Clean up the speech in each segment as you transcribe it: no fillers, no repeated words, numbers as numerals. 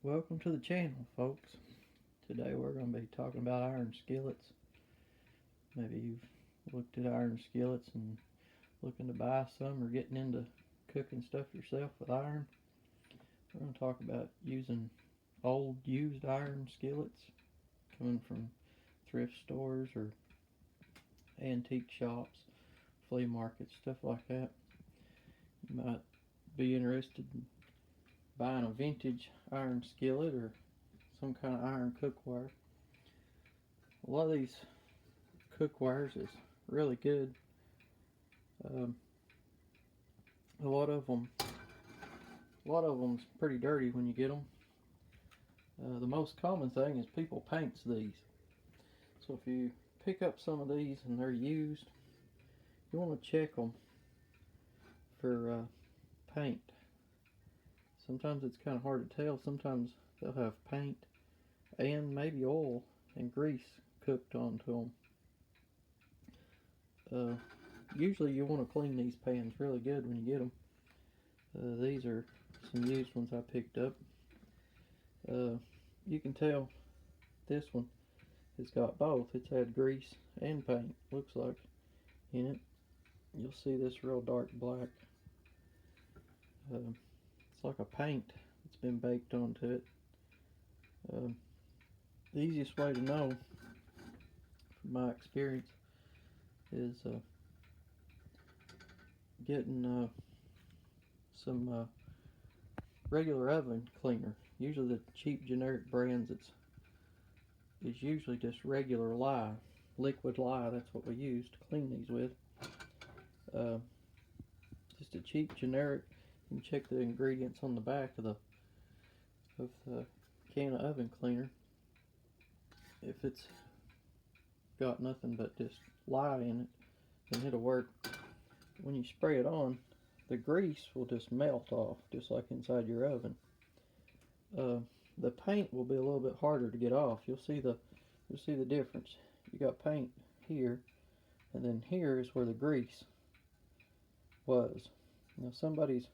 Welcome to the channel, folks. Today we're going to be talking about iron skillets. Maybe you've looked at iron skillets and looking to buy some or getting into cooking stuff yourself with iron. We're going to talk about using old used iron skillets coming from thrift stores or antique shops, flea markets, stuff like that. You might be interested in buying a vintage iron skillet or some kind of iron cookware. A lot of these cookwares is really good. A lot of them's pretty dirty when you get them. The most common thing is people paints these. So if you pick up some of these and they're used, you want to check them for paint. Sometimes it's kind of hard to tell. Sometimes they'll have paint and maybe oil and grease cooked onto them. Usually you want to clean these pans really good when you get them. These are some used ones I picked up. You can tell this one has got both. It's had grease and paint, looks like, in it. You'll see this real dark black. It's like a paint that's been baked onto it. The easiest way to know, from my experience, is getting some regular oven cleaner. Usually the cheap generic brands, it's usually just regular lye, liquid lye. That's what we use to clean these with. Just a cheap generic. You can check the ingredients on the back of the can of oven cleaner. If it's got nothing but just lye in it, then it'll work. When you spray it on, the grease will just melt off, just like inside your oven. The paint will be a little bit harder to get off. You'll see the difference. You got paint here, and then here is where the grease was. Now somebody's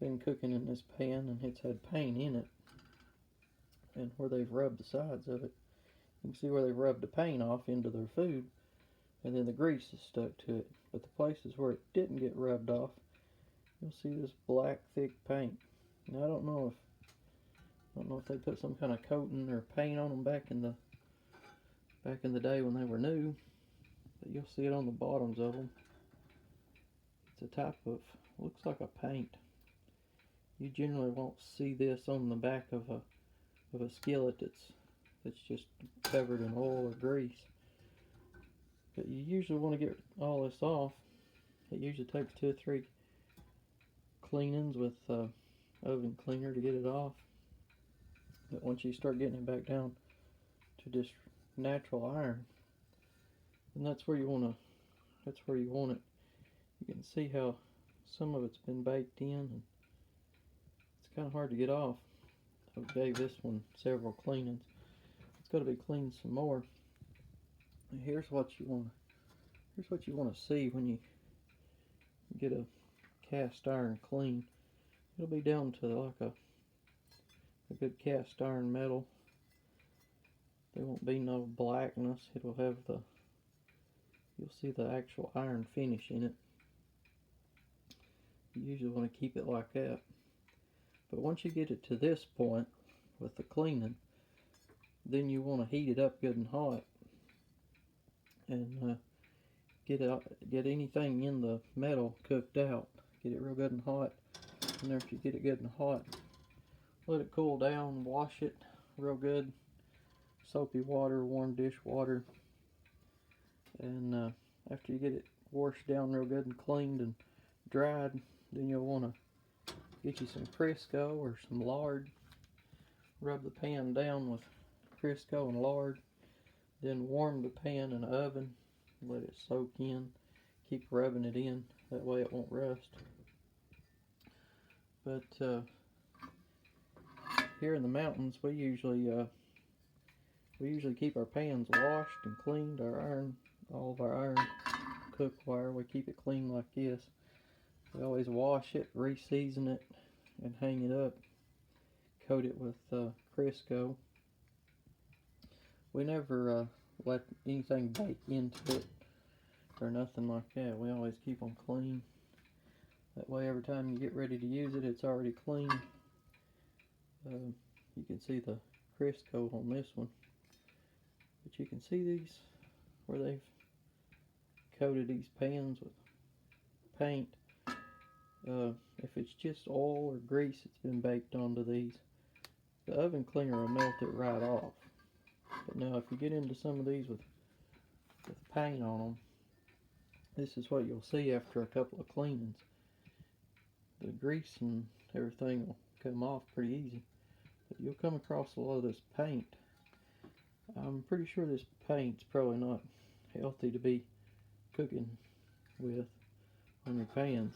been cooking in this pan and it's had paint in it, and where they've rubbed the sides of it, you can see where they've rubbed the paint off into their food, and then the grease is stuck to it. But the places where it didn't get rubbed off, you'll see this black thick paint. Now I don't know if they put some kind of coating or paint on them back in the day when they were new, but you'll see it on the bottoms of them. It's a type of, looks like a paint. You generally won't see this on the back of a skillet that's just covered in oil or grease. But you usually want to get all this off. It usually takes 2 or 3 cleanings with oven cleaner to get it off. But once you start getting it back down to just natural iron, then that's where you want it. You can see how some of it's been baked in, and it's kind of hard to get off. I gave this one several cleanings. It's got to be cleaned some more. And here's what you want to see when you get a cast iron clean. It'll be down to like a good cast iron metal. There won't be no blackness. It'll have you'll see the actual iron finish in it. You usually want to keep it like that. But once you get it to this point with the cleaning, then you want to heat it up good and hot, and get anything in the metal cooked out. Get it real good and hot. And after you get it good and hot, let it cool down. Wash it real good, soapy water, warm dish water. And after you get it washed down real good and cleaned and dried, then you'll want to get you some Crisco or some lard. Rub the pan down with Crisco and lard. Then warm the pan in the oven. Let it soak in. Keep rubbing it in. That way it won't rust. But here in the mountains, we usually keep our pans washed and cleaned. All of our iron cookware, we keep it clean like this. We always wash it, re-season it, and hang it up coat it with Crisco. We never let anything bake into it or nothing like that. We always keep them clean. That way every time you get ready to use it, it's already clean. You can see the Crisco on this one. But you can see these where they've coated these pans with paint. If it's just oil or grease that's been baked onto these, the oven cleaner will melt it right off. But now if you get into some of these with paint on them, this is what you'll see after a couple of cleanings. The grease and everything will come off pretty easy, but you'll come across a lot of this paint. I'm pretty sure this paint's probably not healthy to be cooking with on your pans.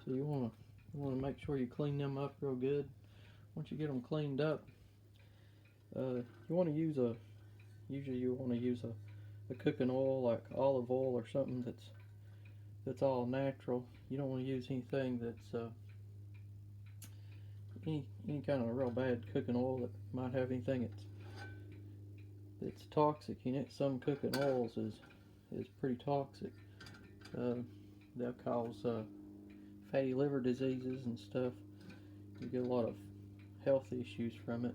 So you want to make sure you clean them up real good. Once you get them cleaned up, you want to use usually you want to use a cooking oil like olive oil or something that's all natural. You don't want to use anything that's any kind of real bad cooking oil that might have anything that's toxic in it. Some cooking oils is pretty toxic. They'll cause fatty liver diseases and stuff. You get a lot of health issues from it.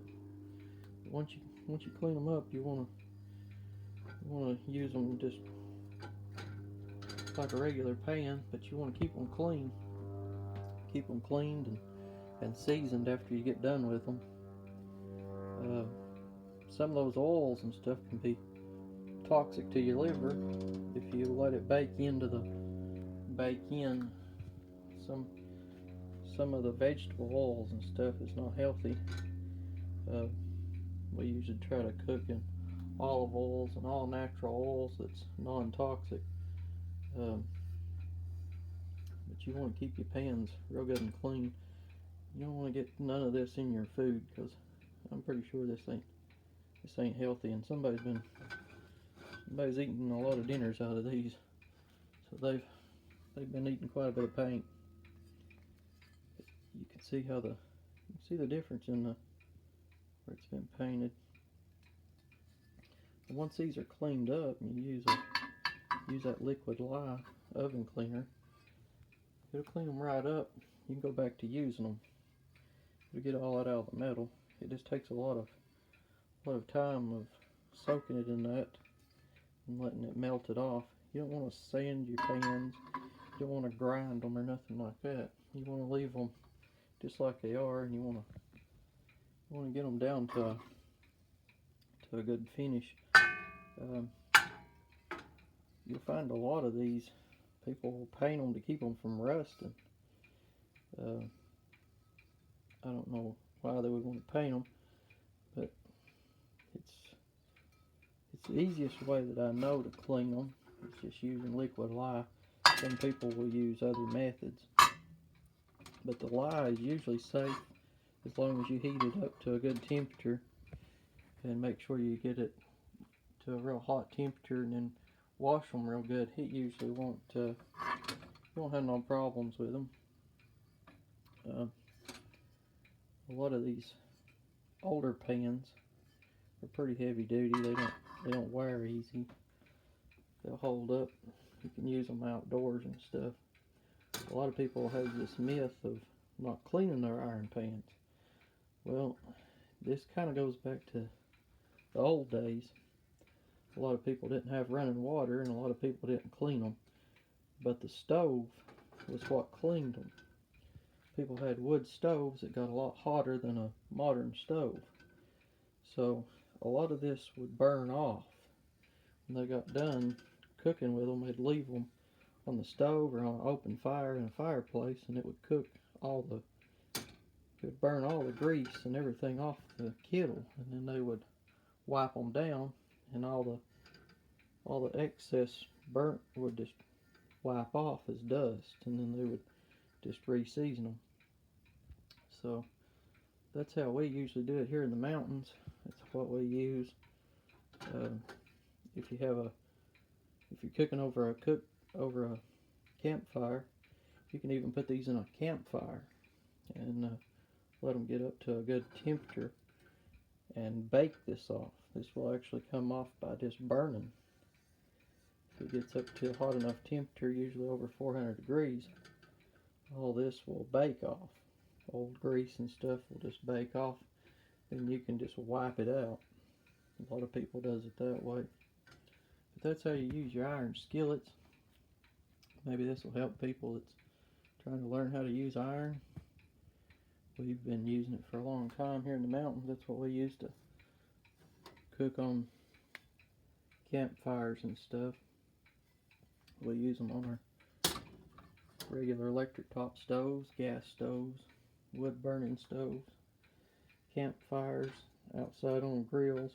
But once you clean them up, you want to use them just like a regular pan, but you want to keep them clean. Keep them cleaned and seasoned after you get done with them. Some of those oils and stuff can be toxic to your liver if you let it bake in some of the vegetable oils and stuff is not healthy. We usually try to cook in olive oils and all natural oils that's non-toxic. But you want to keep your pans real good and clean. You don't want to get none of this in your food, because I'm pretty sure this ain't healthy, and somebody's eating a lot of dinners out of these, so they've been eating quite a bit of paint. You can see the difference in where it's been painted. And once these are cleaned up, and you use that liquid lye oven cleaner, it'll clean them right up. You can go back to using them. It'll get all that out of the metal. It just takes a lot of time of soaking it in that and letting it melt it off. You don't want to sand your pans. You don't want to grind them or nothing like that. You want to leave them just like they are, and you want to get them down to a good finish. You'll find a lot of these people will paint them to keep them from rusting. I don't know why they would want to paint them, but it's the easiest way that I know to clean them. It's just using liquid lye. Some people will use other methods, but the lye is usually safe as long as you heat it up to a good temperature and make sure you get it to a real hot temperature, and then wash them real good. It usually won't you won't have no problems with them. A lot of these older pans are pretty heavy duty. They don't wear easy. They'll hold up. You can use them outdoors and stuff. A lot of people have this myth of not cleaning their iron pans. Well, this kind of goes back to the old days. A lot of people didn't have running water, and a lot of people didn't clean them. But the stove was what cleaned them. People had wood stoves that got a lot hotter than a modern stove. So a lot of this would burn off. When they got done cooking with them, they'd leave them on the stove or on an open fire in a fireplace, and it would cook it would burn all the grease and everything off the kettle, and then they would wipe them down, and all the excess burnt would just wipe off as dust, and then they would just re-season them. So that's how we usually do it here in the mountains. That's what we use. If you're cooking over a campfire, you can even put these in a campfire, and let them get up to a good temperature and bake this off. This will actually come off by just burning. If it gets up to a hot enough temperature, usually over 400 degrees, all this will bake off. Old grease and stuff will just bake off, and you can just wipe it out. A lot of people does it that way. But that's how you use your iron skillets. Maybe this will help people that's trying to learn how to use iron. We've been using it for a long time here in the mountains. That's what we used to cook on campfires and stuff. We use them on our regular electric top stoves, gas stoves, wood burning stoves, campfires, outside on grills.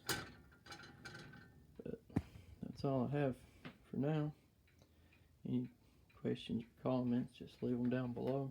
But that's all I have for now. Any questions or comments, just leave them down below.